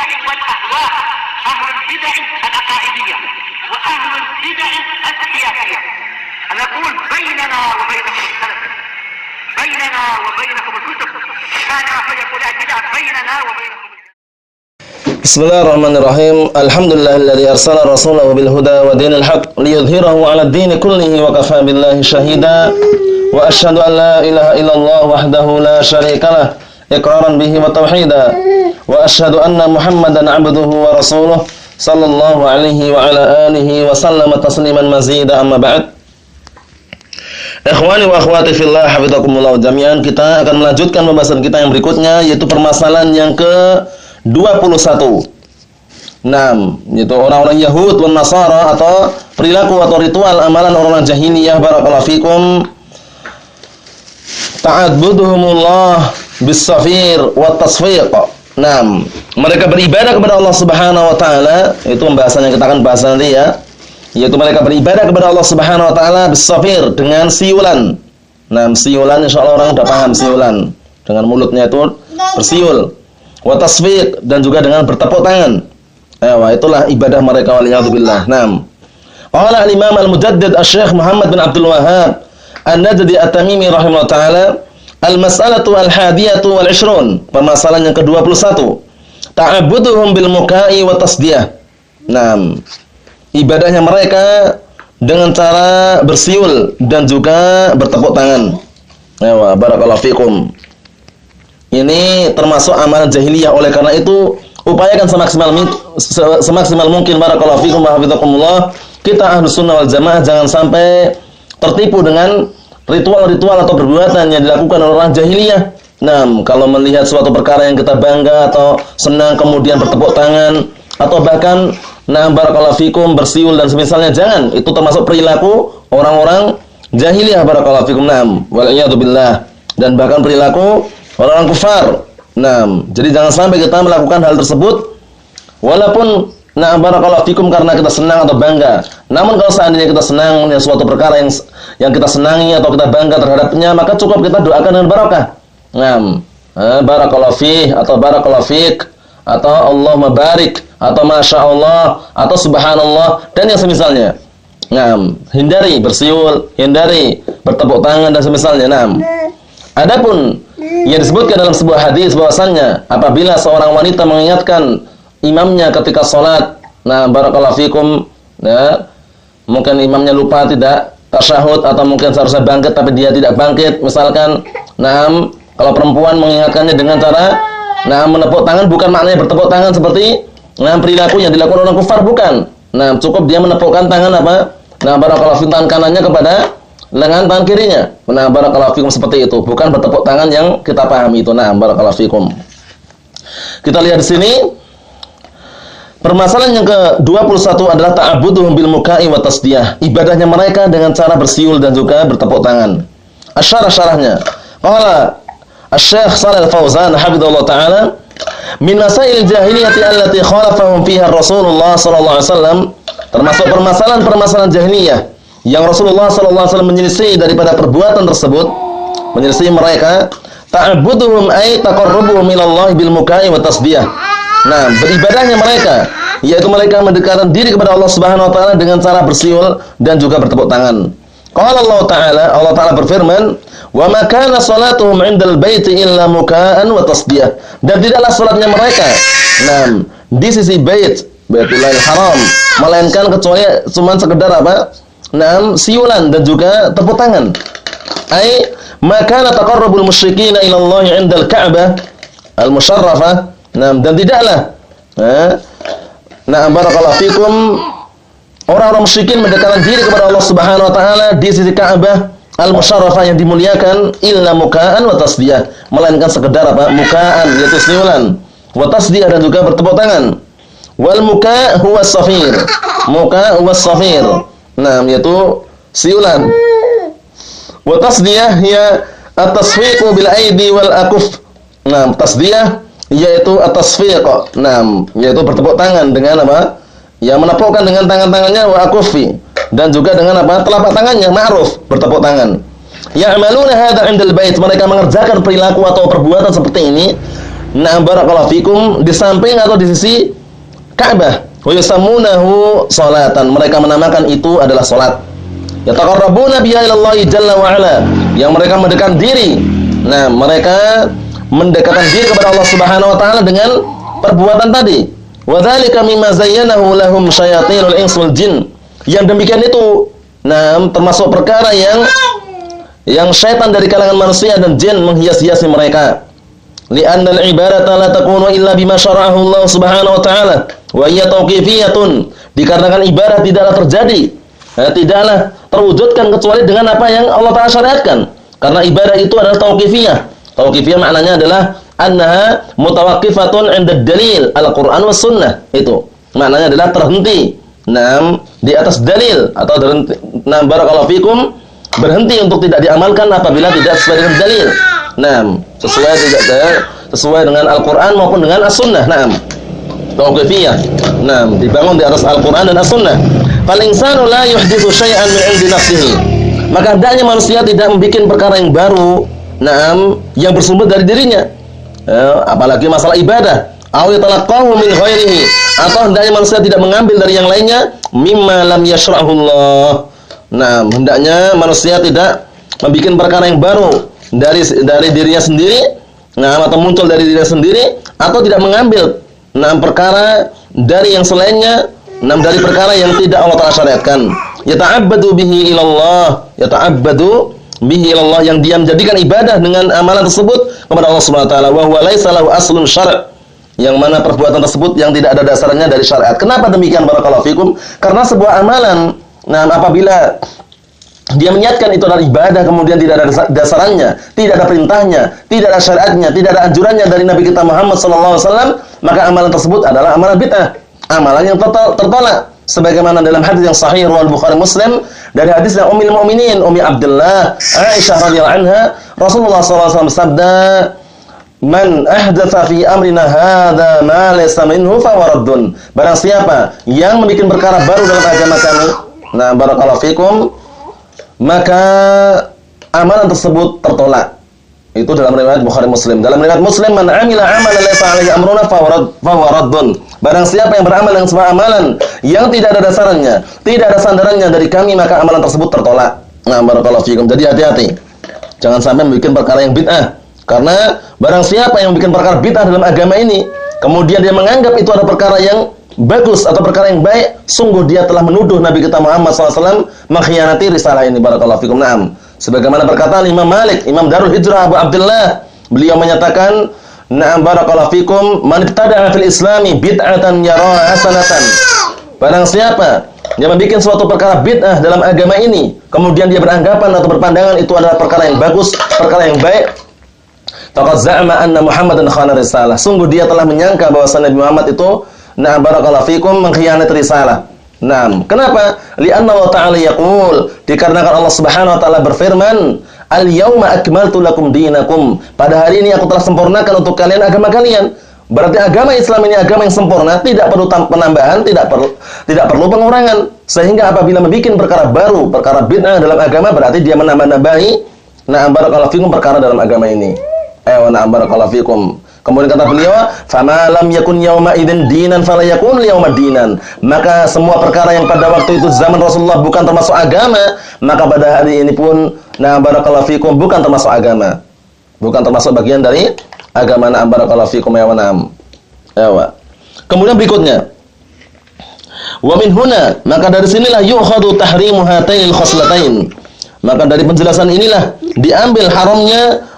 البدع والأهواء، أهل البدع العقائدية وأهل البدع السياسية. نقول بيننا وبينكم السلف، بيننا وبينكم الكتب، كان فيقول البدع بيننا وبينكم. Bismillahirrahmanirrahim. Alhamdulillahilladzi arsala rasulahu bil huda wa dinil haqq liyudhhirahu 'ala ad-din kullihi wa kafaa billahi shahida. Wa asyhadu an la ilaha illallah wahdahu la syarikalah iqraran bihi wa tauhida. Wa asyhadu anna Muhammadan 'abduhu wa rasuluh sallallahu alaihi wa ala alihi wa sallama tasliman mazida, amma ba'd. Ikhwani wa akhwati fillah, hafizakumullah jami'an. Kita akan melanjutkan pembahasan kita yang berikutnya, yaitu permasalahan yang ke-21. Yaitu orang-orang Yahud dan Nasara, atau perilaku atau ritual amalan orang-orang jahiliyah. Barakallahu fikum. Ta'abbuduhumullah bis-safir wa tasfiq. Mereka beribadah kepada Allah Subhanahu wa taala, itu pembahasan yang kita akan bahas nanti ya. Yaitu mereka beribadah kepada Allah Subhanahu wa taala bis-safir, dengan siulan. Siulan insyaallah orang sudah paham siulan. Dengan mulutnya itu bersiul. Wa tasfiq, dan juga dengan bertepuk tangan. Itulah ibadah mereka, waliyadzubillah. Qala al-Imam al-Mujaddid Asy-Syaikh Muhammad bin Abdul Wahhab An-Najdi At-Tamimi rahimahullah taala, al-mas'alatu al-hadiyatu wal-'ishrun, permasalahan yang ke-21. Ta'abbuduhum bil muka'i wa tasdiyah. Ibadahnya mereka dengan cara bersiul dan juga bertepuk tangan. Barakallahu fikum. Ini termasuk amalan jahiliyah. Oleh karena itu, upayakan semaksimal mungkin, barakallahu fikum wa hafizakumullah, kita Ahlus Sunnah wal Jamaah jangan sampai tertipu dengan ritual-ritual atau perbuatan yang dilakukan oleh orang jahiliyah. Kalau melihat suatu perkara yang kita bangga atau senang kemudian bertepuk tangan, atau bahkan barakallahu fikum bersiul dan semisalnya, jangan. Itu termasuk perilaku orang-orang jahiliyah, barakallahu fikum. Wal'iyadzubillah. Dan bahkan perilaku orang-orang kufar. Jadi jangan sampai kita melakukan hal tersebut walaupun barakallahu fikum karena kita senang atau bangga. Namun kalau seandainya kita senang dengan suatu perkara yang kita senangi atau kita bangga terhadapnya, maka cukup kita doakan dengan barakah. Barakallahu fih, atau barakallahu fik, atau Allahumma barik, atau masya Allah, atau subhanallah, dan yang semisalnya. Hindari bersiul, hindari bertepuk tangan dan semisalnya. Adapun yang disebutkan dalam sebuah hadis bahwasannya apabila seorang wanita mengingatkan imamnya ketika sholat, barakallahu fikum, mungkin imamnya lupa tidak tasyahud, atau mungkin seharusnya bangkit tapi dia tidak bangkit, misalkan, kalau perempuan mengingatkannya dengan cara menepuk tangan, bukan maknanya bertepuk tangan seperti perilaku yang dilakukan orang kufar, bukan. Cukup dia menepukkan tangan barakallahu fikum, tangan kanannya kepada lengan tangan kirinya. Barakallahu fikum, seperti itu. Bukan bertepuk tangan yang kita pahami itu. Barakallahu fikum. Kita lihat di sini. Permasalahan yang ke-21 adalah ta'abbuduhum bil muka'i wa tasdiyah. Ibadahnya mereka dengan cara bersiul dan juga bertepuk tangan. Syarahnya. Qala Asy-Syaikh Shalih Al-Fauzan hafizallahu taala, min masail jahiliyati allati khalafahum fiha Rasulullah sallallahu alaihi wasallam, termasuk permasalahan jahiliyah yang Rasulullah sallallahu alaihi wasallam menyelisih daripada perbuatan tersebut, menyelisih mereka. Ta'abbuduhum ay taqarrubuhum ila bil muka'i wa tasdiyah. Beribadahnya mereka, yaitu mereka mendekatkan diri kepada Allah Subhanahu wa taala dengan cara bersiul dan juga bertepuk tangan. Qala Allah Ta'ala berfirman, "Wa ma kana salatuhum 'indal baiti illa muka'an wa tasdiyah." Dan tidaklah salatnya mereka di sisi Baitullahil Haram melainkan kecuali cuma sekedar siulan dan juga tepuk tangan. Ai maka taqarrubul musyrikin ila Allah 'indal Ka'bah al-musyarrafah. Dan tidaklah barakallahu fikum, orang-orang musyrikin mendekatkan diri kepada Allah Subhanahu wa taala di sisi Ka'bah al-musyarrafah yang dimuliakan, illa muka'an wa tasdiyah, melainkan sekedar muka'an, yaitu siulan, wa tasdiyah, dan juga bertepuk tangan. Wal muka' huwa as-safir. Muka' huwa as-safir. Yaitu siulan. Wa tasdiyah hiya at-tasfiqu bil aidi wal akuf. Tasdiyah yaitu at-tasfiq. Yaitu bertepuk tangan dengan menepukkan dengan tangan-tangannya, wa akufi, dan juga dengan telapak tangannya, ma'ruf, bertepuk tangan. Ya'maluna hadza 'indal bait, mereka mengerjakan perilaku atau perbuatan seperti ini Na'am barakallahu fikum, di samping atau di sisi Ka'bah. Wa yusammunahu salatan. Mereka menamakan itu adalah salat. Yataqarrabuna biha ila Allah jalla wa ala. Yang mereka mendekatkan diri. Nah, mereka mendekatkan diri kepada Allah Subhanahu wa taala dengan perbuatan tadi. Wa dzalika mimma zayyanahu lahum syayatinul ins wal jin. Yang demikian itu, nah, termasuk perkara yang syaitan dari kalangan manusia dan jin menghias-hiasi mereka. Li'anna al-ibadata la takunu illa bima syara'ahu Allah Subhanahu wa taala wa hiya tauqifiyatun. Dikarenakan ibadah tidaklah terjadi, tidaklah terwujudkan kecuali dengan apa yang Allah Taala syariatkan. Karena ibadah itu adalah tauqifiyah. Tauqifiyah maknanya adalah annaha mutawaqqifatun 'inda dalil al-Qur'an was sunnah. Itu maknanya adalah terhenti di atas dalil atau berhenti, barakallahu fikum, berhenti untuk tidak diamalkan apabila tidak sesuai dengan dalil. Sesuai dengan Al-Qur'an maupun dengan As-Sunnah. Tauqifiyah. Dibangun di atas Al-Qur'an dan As-Sunnah. Fal insanu la yuhditsu syai'an min 'indi nafsihi. Maka hendaknya manusia tidak membuat perkara yang baru, yang bersumber dari dirinya. Apalagi masalah ibadah. Aw yatalaqahu min ghairihi. Atau hendaknya manusia tidak mengambil dari yang lainnya mimma lam yashra'hu Allah. Hendaknya manusia tidak membuat perkara yang baru dari dirinya sendiri, atau muncul dari dirinya sendiri, atau tidak mengambil perkara dari yang selainnya, dari perkara yang tidak Allah Taala syariatkan. Yata'abbadu bihi ilallah, yang dia menjadikan ibadah dengan amalan tersebut kepada Allah Subhanahu wa taala, wa huwa laisa lahu aslun syara', yang mana perbuatan tersebut yang tidak ada dasarnya dari syariat. Kenapa demikian barakallahu fikum? Karena sebuah amalan, apabila dia menyatakan itu adalah ibadah, kemudian tidak ada dasarnya, tidak ada perintahnya, tidak ada syariatnya, tidak ada anjurannya dari Nabi kita Muhammad SAW, maka amalan tersebut adalah amalan bid'ah, amalan yang tertolak. Sebagaimana dalam hadis yang sahih riwayat Bukhari Muslim dari hadisnya Ummul Mukminin Ummi Abdullah Aisyah radhiyallahu anha, Rasulullah SAW bersabda, "Man ahdatsa fi amrina hadza ma laysa minhu fa waraddun." Barang siapa yang membuat perkara baru dalam agama kami, barakallahu fikum, maka amalan tersebut tertolak. Itu dalam riwayat Bukhari Muslim. Dalam riwayat Muslim, "Man 'amila 'amalan laysa 'alaihi amruna fa huwa raddun." Barang siapa yang beramal dengan sebuah amalan yang tidak ada dasarnya, tidak ada sandarannya dari kami, maka amalan tersebut tertolak. Barakallahu fikum. Jadi hati-hati. Jangan sampai membuat perkara yang bid'ah. Karena barang siapa yang membuat perkara bid'ah dalam agama ini, kemudian dia menganggap itu adalah perkara yang bagus atau perkara yang baik, sungguh dia telah menuduh Nabi kita Muhammad SAW mengkhianati risalah ini. Barakallahu fikum. Sebagaimana perkataan Imam Malik, Imam Darul Hijrah Abu Abdullah, beliau menyatakan, barakallahu fikum, man ibtada'a fil islami bid'atan yaraha hasanatan. Barang siapa yang membuat suatu perkara bid'ah dalam agama ini, kemudian dia beranggapan atau berpandangan itu adalah perkara yang bagus, perkara yang baik, faqad za'ama anna Muhammadan khana risalah. Sungguh dia telah menyangka bahwa Nabi Muhammad itu barakallahu fikum mengkhianati risalah. Kenapa? Li'anna Allah Ta'ala yaqul, dikarenakan Allah Subhanahu wa taala berfirman, "Al-yauma akmaltu lakum dinakum." Pada hari ini aku telah sempurnakan untuk kalian agama kalian. Berarti agama Islam ini agama yang sempurna, tidak perlu penambahan, tidak perlu pengurangan. Sehingga apabila membuat perkara baru, perkara bid'ah dalam agama, berarti dia menambah-nambahi barakallahu fikum perkara dalam agama ini. Barakallahu fikum. Kemudian kata beliau, "Fama lam yakun yauma idzin dinan fala yakun yauma dinan." Maka semua perkara yang pada waktu itu zaman Rasulullah bukan termasuk agama, maka pada hari ini pun barakallahu fikum bukan termasuk agama. Bukan termasuk bagian dari agama. Barakallahu fikum ya wa na'am. Kemudian berikutnya, wa min huna, maka dari sinilah yu'khadhu tahrimu hatainil khoslatain. Maka dari penjelasan inilah diambil haramnya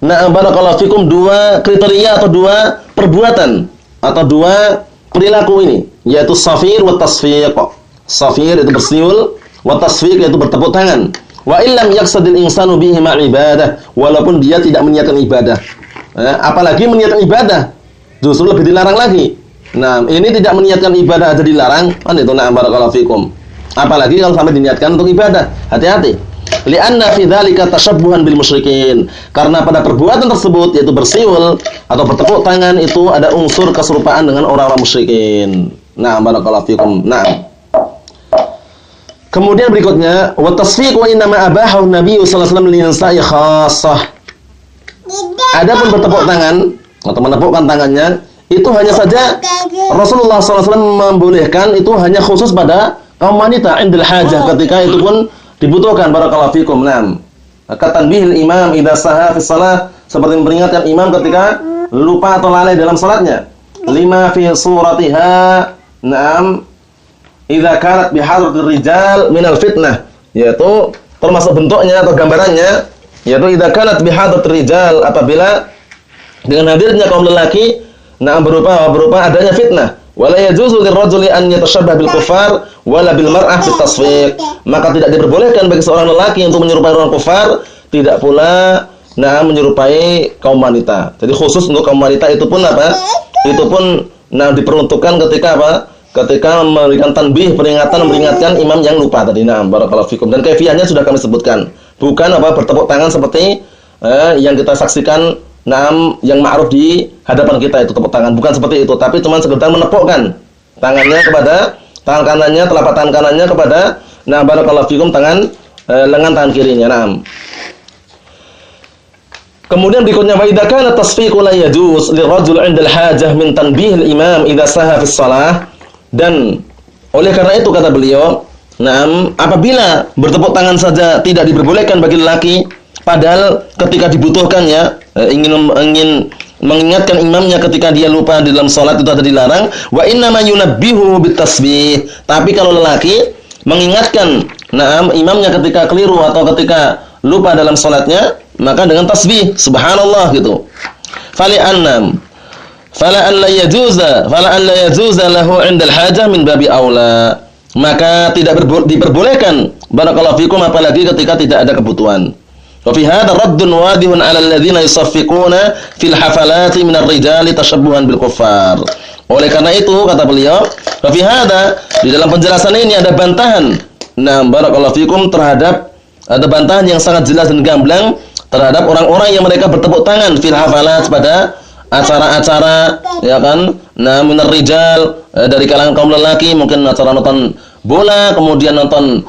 barakallahu fikum, dua kriteria atau dua perbuatan atau dua perilaku ini, yaitu safir wa tasfiq. Safir itu bersiul, wa tasfiq yaitu bertepuk tangan. Wa illam yaqsadil insanu bihi ma ibadah, walaupun dia tidak meniatkan ibadah. Apalagi meniatkan ibadah, justru lebih dilarang lagi. Ini tidak meniatkan ibadah aja dilarang, itu barakallahu fikum. Apalagi kalau sampai diniatkan untuk ibadah, hati-hati. Li'anna fi dzalika tashabbuhan bil musyrikin. Karena pada perbuatan tersebut, yaitu bersiul atau bertepuk tangan, itu ada unsur keserupaan dengan orang-orang musyrikin. Barakallahu fikum. Kemudian berikutnya, wa tasfiq wa inna ma abahu Nabi sallallahu alaihi wasallam lin-nisa'i khassah. Adapun bertepuk tangan atau menepukkan tangannya itu hanya saja Rasulullah SAW membolehkan, itu hanya khusus pada kaum wanita indal hajah, ketika itu pun dibutuhkan. Barakallahu fikum. Naam. Katanbihil imam idza saha fi shalah, seperti memperingatkan imam ketika lupa atau lalai dalam salatnya. Lima fi suratiha, naam, idza kanat bihadratir rijal minal fitnah, yaitu termasuk bentuknya atau gambarannya, yaitu idza kanat bihadratir rijal, apabila dengan hadirnya kaum lelaki, nah berupa adanya fitnah. Wala yajuzu lirrajuli an yatashabbah bil kuffar wala bil mar'ah bit tasfiq. Maka tidak diperbolehkan bagi seorang lelaki untuk menyerupai orang kufar, tidak pula menyerupai kaum wanita. Jadi khusus untuk kaum wanita itu pun apa? Itu pun diperuntukkan ketika apa? Ketika memberikan tanbih, peringatan, memperingatkan imam yang lupa tadi. Barakallahu fikum. Dan kaifiyahnya sudah kami sebutkan. Bukan apa bertepuk tangan seperti yang kita saksikan yang ma'ruf di hadapan kita itu tepuk tangan, bukan seperti itu, tapi cuma sekedar menepukkan tangannya kepada tangan kanannya, telapak tangan kanannya kepada barakallahu fikum lengan tangan kirinya. Kemudian berikutnya, wa idza kana tasfiqu la yajuz lirajul 'inda al-hajah min tanbih al-imam idza saha fi shalah. Dan oleh karena itu kata beliau, apabila bertepuk tangan saja tidak diperbolehkan bagi lelaki, padahal ketika dibutuhkannya, ingin mengingatkan imamnya ketika dia lupa di dalam salat, itu ada dilarang. Wa inna ma yunabbihu bitasbih. Tapi kalau lelaki mengingatkan imamnya ketika keliru atau ketika lupa dalam salatnya, maka dengan tasbih subhanallah gitu. Fala an la yajuza lahu 'inda al-hajah min babi aula. Maka tidak diperbolehkan barakallahu fikum apalagi ketika tidak ada kebutuhan. Wa fi hadha raddun wadihun 'ala alladziina yusaffiquna fil hafalati min ar-rijali tashabbuhan bil kuffar. Oleh karena itu kata beliau, wa fi hadha, di dalam penjelasan ini ada bantahan. Barakallahu fikum, terhadap ada bantahan yang sangat jelas dan gamblang terhadap orang-orang yang mereka bertepuk tangan fil hafalat pada acara-acara, ya kan? Minar rijal, dari kalangan kaum lelaki, mungkin acara nonton bola, kemudian nonton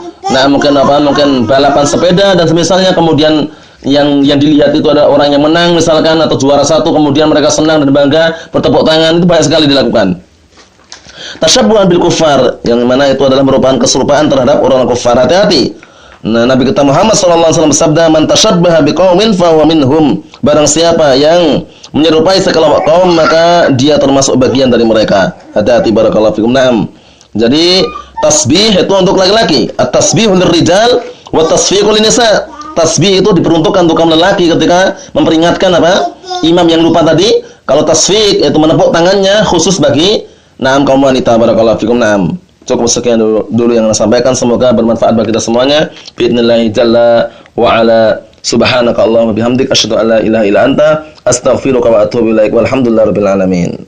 mungkin balapan sepeda dan semisalnya, kemudian yang dilihat itu ada orang yang menang misalkan atau juara satu, kemudian mereka senang dan bangga bertepuk tangan, itu banyak sekali dilakukan. Tasyabbuhan bil kuffar, yang mana itu adalah merupakan keserupaan terhadap orang kufar. Hati-hati. Nabi kita Muhammad sallallahu alaihi wasallam bersabda, "Man tashabbaha biqaumin fa huwa minhum." Barang siapa yang menyerupai sekelompok kaum, maka dia termasuk bagian dari mereka. Hati-hati barakallahu fikum. Jadi tasbih itu untuk laki-laki, at-tasbihu lirrijal wa tasfiqu linnisa. Tasbih itu diperuntukkan untuk kaum lelaki ketika memperingatkan imam yang lupa tadi. Kalau tasfiq itu menepuk tangannya khusus bagi kaum wanita. Barakallahu fikum. Cukup sekian dulu yang saya sampaikan, semoga bermanfaat bagi kita semuanya. Biidznillah jalla wa ala. Subhanaka Allahumma bihamdik asyhadu an la ilaha illa anta astaghfiruka wa atubu ilaik. Walhamdulillahirabbil alamin.